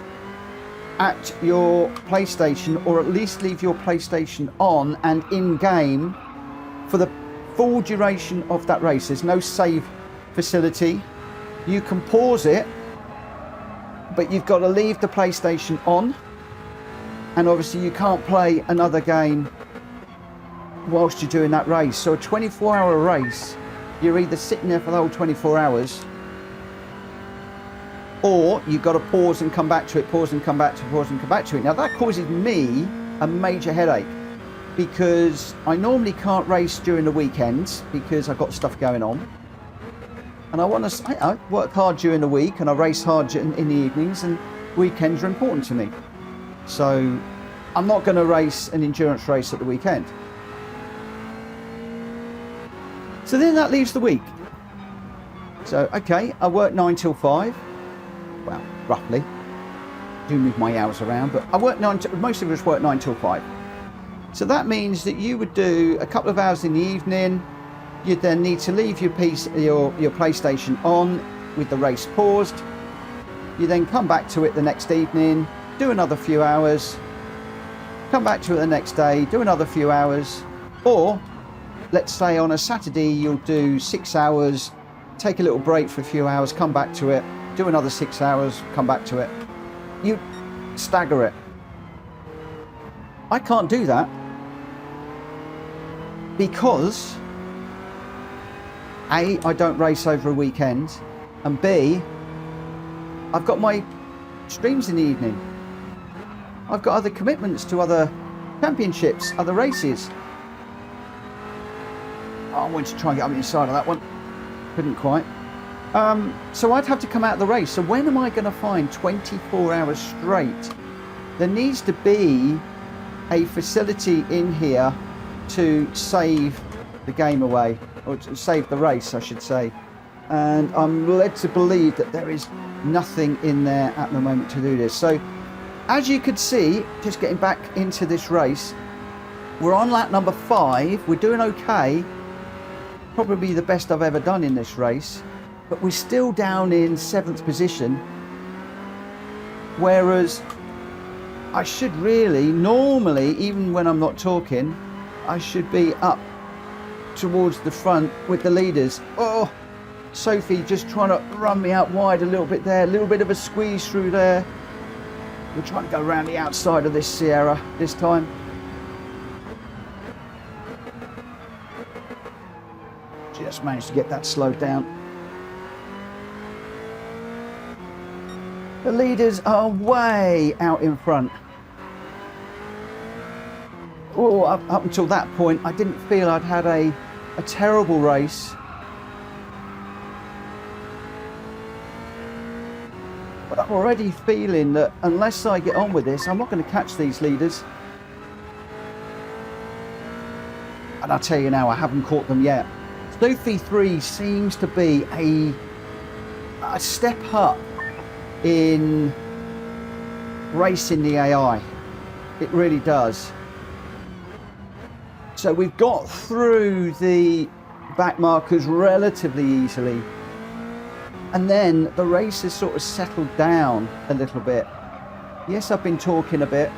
at your PlayStation, or at least leave your PlayStation on and in game for the full duration of that race. There's no save facility. You can pause it, but you've got to leave the PlayStation on, and obviously you can't play another game whilst you're doing that race. So a 24-hour race, you're either sitting there for the whole 24 hours, or you've got to pause and come back to it, pause and come back to it, pause and come back to it. Now that causes me a major headache, because I normally can't race during the weekends because I've got stuff going on, and I want to, I work hard during the week and I race hard in the evenings, and weekends are important to me. So I'm not going to race an endurance race at the weekend. So then that leaves the week. So okay, I work 9 till 5. Well, roughly. Do move my hours around, but I work most of us work 9 till 5. So that means that you would do a couple of hours in the evening. You'd then need to leave your PlayStation on with the race paused. You then come back to it the next evening, do another few hours, come back to it the next day, do another few hours, or let's say on a Saturday you'll do 6 hours, take a little break for a few hours, come back to it, do another 6 hours, come back to it. You stagger it. I can't do that because A, I don't race over a weekend, and B, I've got my streams in the evening. I've got other commitments to other championships, other races. Oh, I wanted to try and get up inside of that one. Couldn't quite. So I'd have to come out of the race. So when am I going to find 24 hours straight? There needs to be a facility in here to save the game away, or to save the race, I should say. And I'm led to believe that there is nothing in there at the moment to do this. So as you could see, just getting back into this race, we're on lap number 5. We're doing okay. Probably the best I've ever done in this race, but we're still down in 7th position, whereas I should really, normally, even when I'm not talking, I should be up towards the front with the leaders. Oh, Sophie just trying to run me out wide a little bit there, a little bit of a squeeze through there. We're trying to go around the outside of this Sierra this time. Just managed to get that slowed down. The leaders are way out in front. Oh, up until that point, I didn't feel I'd had a terrible race. But I'm already feeling that unless I get on with this, I'm not going to catch these leaders. And I'll tell you now, I haven't caught them yet. Sophy 3 seems to be a step up in racing the AI. It really does. So we've got through the back markers relatively easily, and then the race has sort of settled down a little bit. Yes, I've been talking a bit,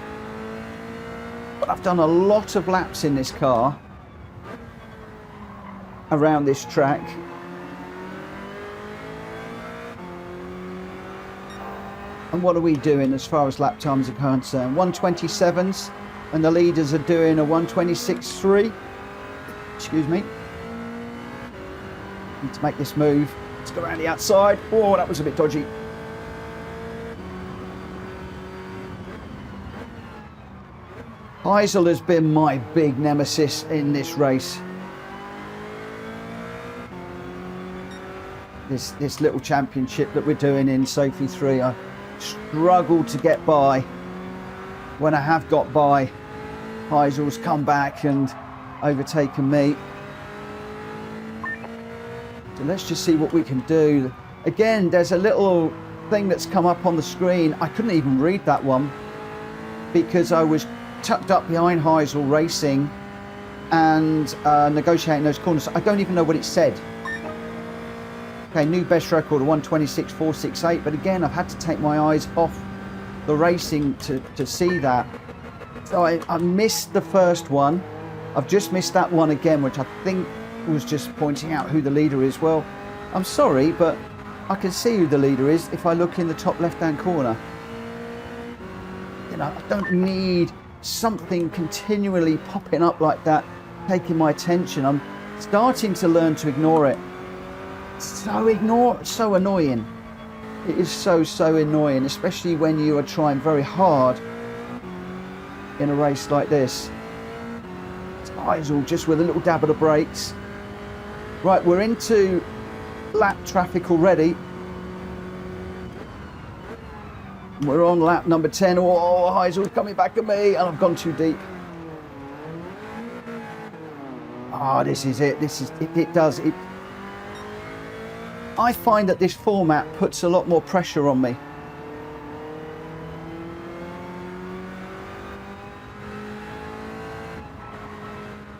but I've done a lot of laps in this car around this track. And what are we doing as far as lap times are concerned? 1:27s, and the leaders are doing a 1:26.3. Excuse me. Need to make this move. Let's go around the outside. Oh, that was a bit dodgy. Heisel has been my big nemesis in this race. This little championship that we're doing in Sophy 3, I struggled to get by. When I have got by, Heisel's come back and overtaken me. So let's just see what we can do. Again, there's a little thing that's come up on the screen. I couldn't even read that one because I was tucked up behind Heisel Racing and negotiating those corners. I don't even know what it said. Okay, new best record of 1:26.468, but again, I've had to take my eyes off the racing to see that. So I missed the first one. I've just missed that one again, which I think was just pointing out who the leader is. Well, I'm sorry, but I can see who the leader is if I look in the top left-hand corner. You know, I don't need something continually popping up like that, taking my attention. I'm starting to learn to ignore it. So annoying. It is so annoying, especially when you are trying very hard in a race like this. Heisel just with a little dab of the brakes. Right, we're into lap traffic already. We're on lap number 10. Oh, Heisel's coming back at me, and I've gone too deep. Ah, this is it. It does it. I find that this format puts a lot more pressure on me.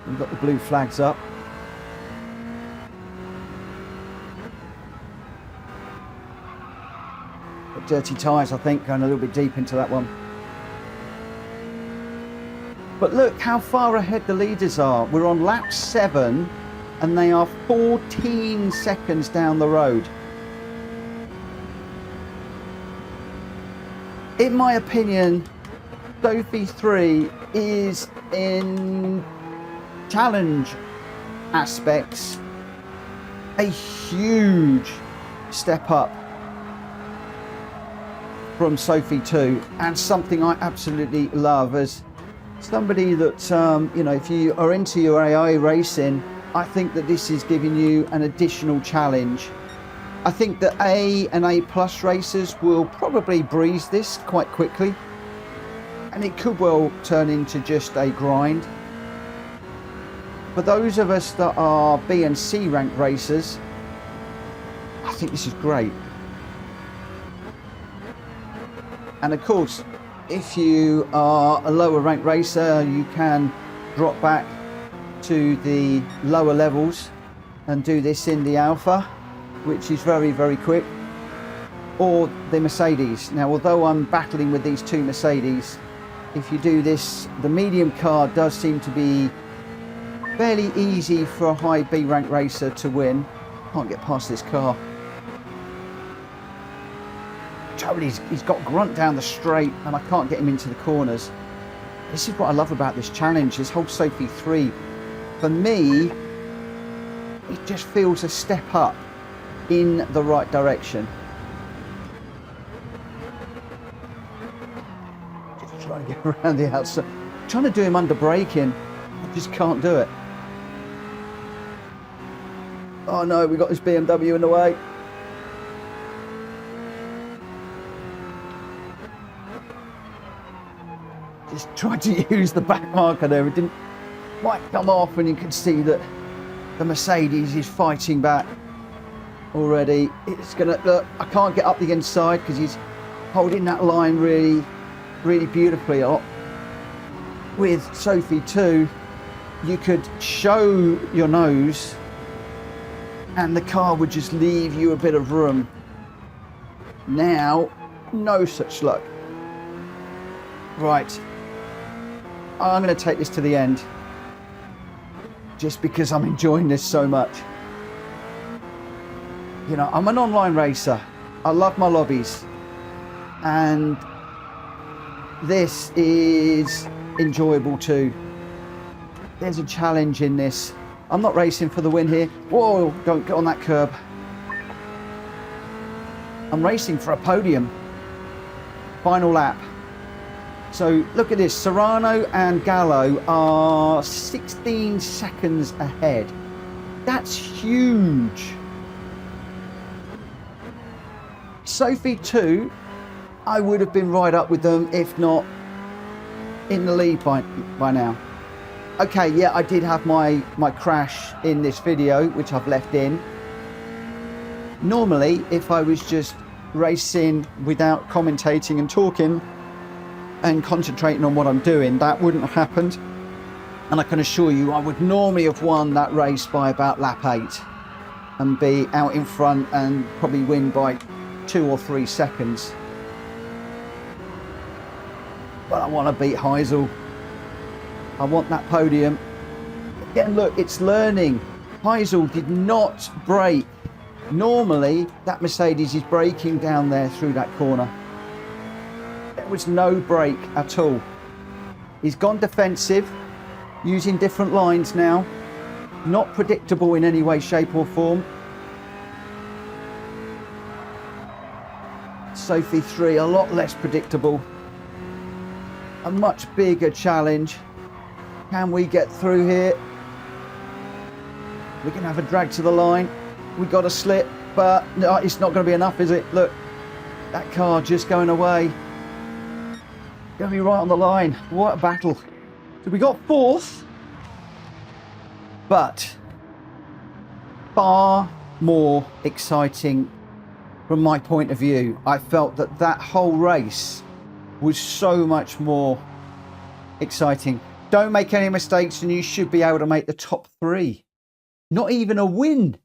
We've got the blue flags up. Got dirty tyres, I think, going a little bit deep into that one. But look how far ahead the leaders are. We're on lap 7 and they are 14 seconds down the road. In my opinion, Sophy 3 is in challenge aspects a huge step up from Sophy 2, and something I absolutely love as somebody that you know, if you are into your AI racing, I think that this is giving you an additional challenge. I think that A and A plus racers will probably breeze this quite quickly, and it could well turn into just a grind. For those of us that are B and C ranked racers, I think this is great. And of course, if you are a lower ranked racer, you can drop back to the lower levels and do this in the Alpha, which is very quick, or the Mercedes. Now, although I'm battling with these two Mercedes, if you do this, the medium car does seem to be fairly easy for a high B rank racer to win. Can't get past this car. Trouble is, he's got grunt down the straight and I can't get him into the corners. This is what I love about this challenge, this whole Sophy 3. For me, it just feels a step up in the right direction. Just trying to get around the outside. I'm trying to do him under braking. I just can't do it. Oh no, we got this BMW in the way. Just tried to use the back marker there. It didn't quite come off, and you can see that the Mercedes is fighting back already. It's gonna look. I can't get up the inside because he's holding that line really beautifully up. With Sophy 2, you could show your nose and the car would just leave you a bit of room. Now, no such luck. Right, I'm going to take this to the end just because I'm enjoying this so much. You know, I'm an online racer. I love my lobbies, and this is enjoyable too. There's a challenge in this. I'm not racing for the win here. Whoa, don't get on that curb. I'm racing for a podium. Final lap. So look at this, Serrano and Gallo are 16 seconds ahead. That's huge. Sophy 2, I would have been right up with them, if not in the lead by now. Okay, yeah, I did have my crash in this video, which I've left in. Normally, if I was just racing without commentating and talking and concentrating on what I'm doing, that wouldn't have happened. And I can assure you, I would normally have won that race by about lap 8 and be out in front and probably win by 2 or 3 seconds. But I want to beat Heisel. I want that podium. Again, look, it's learning. Heisel did not brake. Normally, that Mercedes is braking down there through that corner. There was no brake at all. He's gone defensive, using different lines now. Not predictable in any way, shape or form. Sophy 3, a lot less predictable. A much bigger challenge. Can we get through here? We're going to have a drag to the line. We got a slip, but no, it's not going to be enough, is it? Look, that car just going away. Going to be right on the line. What a battle. So we got 4th, but far more exciting from my point of view. I felt that that whole race was so much more exciting. Don't make any mistakes and you should be able to make the top 3. Not even a win.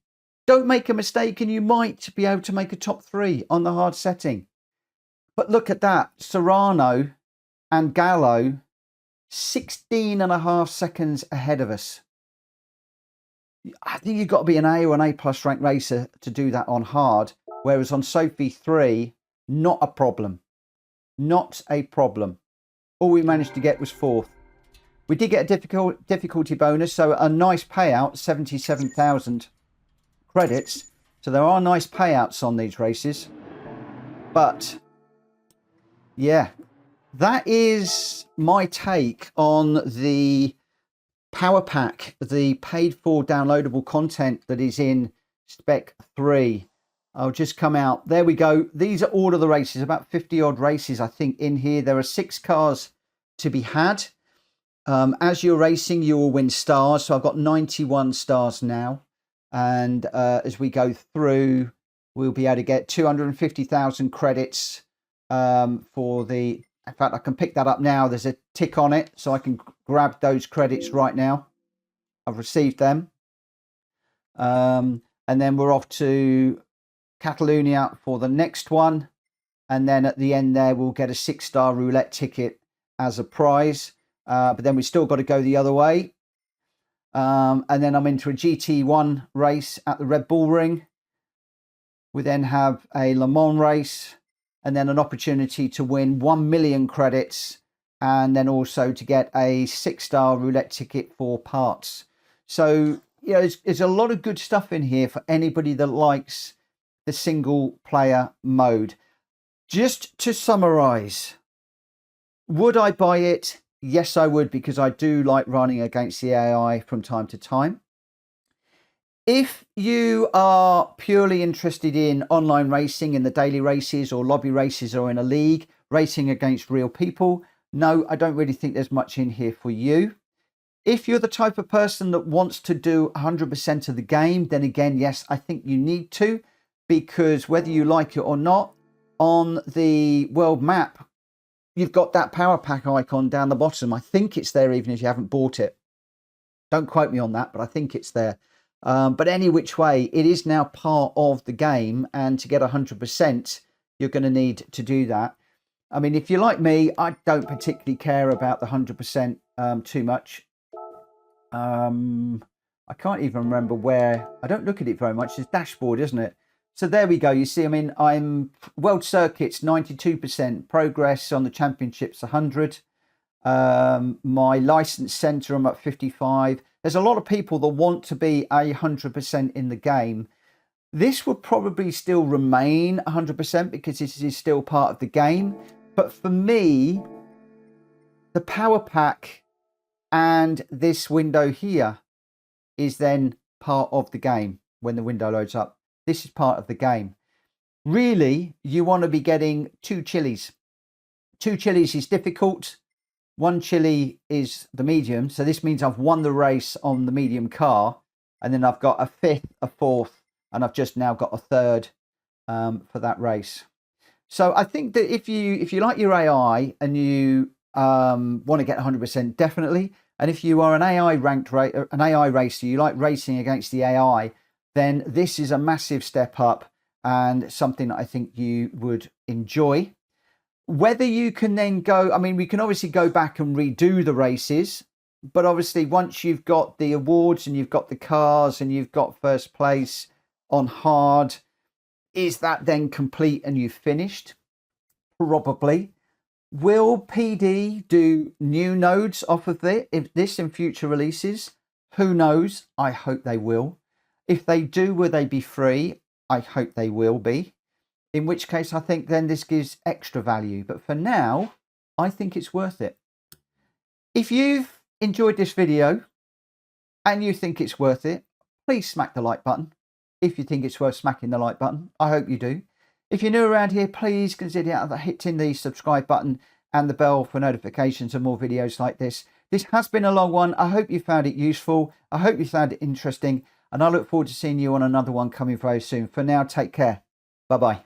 Don't make a mistake and you might be able to make a top 3 on the hard setting. But look at that. Serrano and Gallo, 16.5 seconds ahead of us. I think you've got to be an A or an A+ ranked racer to do that on hard. Whereas on Sophy 3, not a problem. Not a problem. All we managed to get was 4th. We did get a difficulty bonus, so a nice payout, 77,000 credits. So there are nice payouts on these races. But yeah, that is my take on the Power Pack, the paid for downloadable content that is in Spec 3. I'll just come out. There we go. These are all of the races, about 50 odd races, I think, in here. There are 6 cars to be had. As you're racing, you will win stars. So I've got 91 stars now. And as we go through, we'll be able to get 250,000 credits for the... In fact, I can pick that up now. There's a tick on it, so I can grab those credits right now. I've received them. And then we're off to Catalonia for the next one. And then at the end there, we'll get a 6-star roulette ticket as a prize. But then we've still got to go the other way. And then I'm into a GT1 race at the Red Bull Ring. We then have a Le Mans race. And then an opportunity to win 1 million credits. And then also to get a 6-star roulette ticket for parts. So, you know, there's a lot of good stuff in here for anybody that likes the single player mode. Just to summarize, would I buy it? Yes, I would, because I do like running against the AI from time to time. If you are purely interested in online racing, in the daily races or lobby races or in a league, racing against real people, no, I don't really think there's much in here for you. If you're the type of person that wants to do 100% of the game, then again, yes, I think you need to, because whether you like it or not, on the world map, you've got that Power Pack icon down the bottom. I think it's there even if you haven't bought it. Don't quote me on that, but I think it's there. But any which way, it is now part of the game, and to get 100%, you're going to need to do that. I mean, if you're like me, I don't particularly care about the 100% too much. I can't even remember where. I don't look at it very much. It's dashboard, isn't it? So there we go. You see, I mean, I'm world circuits 92%, progress on the championships 100. My license center, I'm at 55. There's a lot of people that want to be 100% in the game. This would probably still remain 100% because this is still part of the game. But for me, the Power Pack and this window here is then part of the game when the window loads up. This is part of the game. Really, you want to be getting 2 chilies. 2 chilies is difficult. 1 chili is the medium. So this means I've won the race on the medium car. And then I've got a 5th, a 4th and I've just now got a third for that race. So I think that if you like your AI and you want to get 100%, definitely. And if you are an AI racer, you like racing against the AI, then this is a massive step up and something that I think you would enjoy. Whether you can then go, I mean, we can obviously go back and redo the races, but obviously once you've got the awards and you've got the cars and you've got first place on hard, is that then complete and you've finished? Probably. Will PD do new nodes off of this in future releases? Who knows? I hope they will. If they do, will they be free? I hope they will be. In which case, I think then this gives extra value. But for now, I think it's worth it. If you've enjoyed this video and you think it's worth it, please smack the like button. If you think it's worth smacking the like button, I hope you do. If you're new around here, please consider hitting the subscribe button and the bell for notifications of more videos like this. This has been a long one. I hope you found it useful. I hope you found it interesting. And I look forward to seeing you on another one coming very soon. For now, take care. Bye-bye.